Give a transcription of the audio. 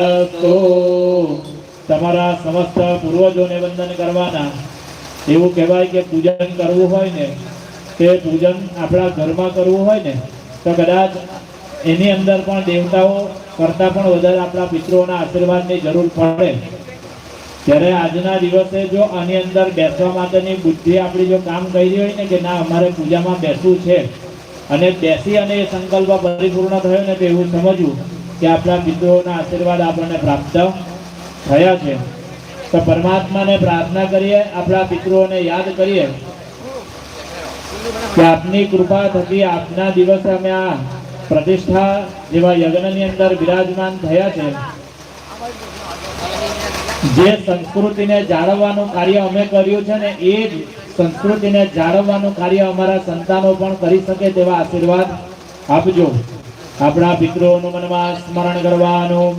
તો તમારા સમસ્ત પૂર્વજોને વંદન કરવાના. એવું કહેવાય કે પૂજન કરવું હોય ને તે પૂજન આપણા ઘરમાં કરવું હોય ને તો કદાચ એની અંદર પણ દેવતાઓ કરતાં પણ વધારે આપણા પિતૃઓના આશીર્વાદની જરૂર પડે. ત્યારે આજના દિવસે જો આની અંદર બેસવા માટેની બુદ્ધિ આપણી જો કામ કરી હોય ને કે ના અમારે પૂજામાં બેસવું છે અને બેસી અને એ સંકલ્પ પરિપૂર્ણ થયો ને તો એવું સમજવું કે આપણા પિતૃઓના આશીર્વાદ આપણને પ્રાપ્ત થયા છે. તો પરમાત્માને પ્રાર્થના કરીએ, આપણા પિતૃઓને યાદ કરીએ કે આપની કૃપા થકી આપના દિવસે અમે આ પ્રતિષ્ઠા જેવા યજ્ઞની અંદર બિરાજમાન થયા છે. જે સંસ્કૃતિને જાળવવાનું કાર્ય અમે કર્યું છે ને એ જ સંસ્કૃતિને જાળવવાનું કાર્ય અમારા સંતાનો પણ કરી શકે તેવા આશીર્વાદ આપજો. આપણા પિતૃઓનું મનમાં સ્મરણ કરવાનું.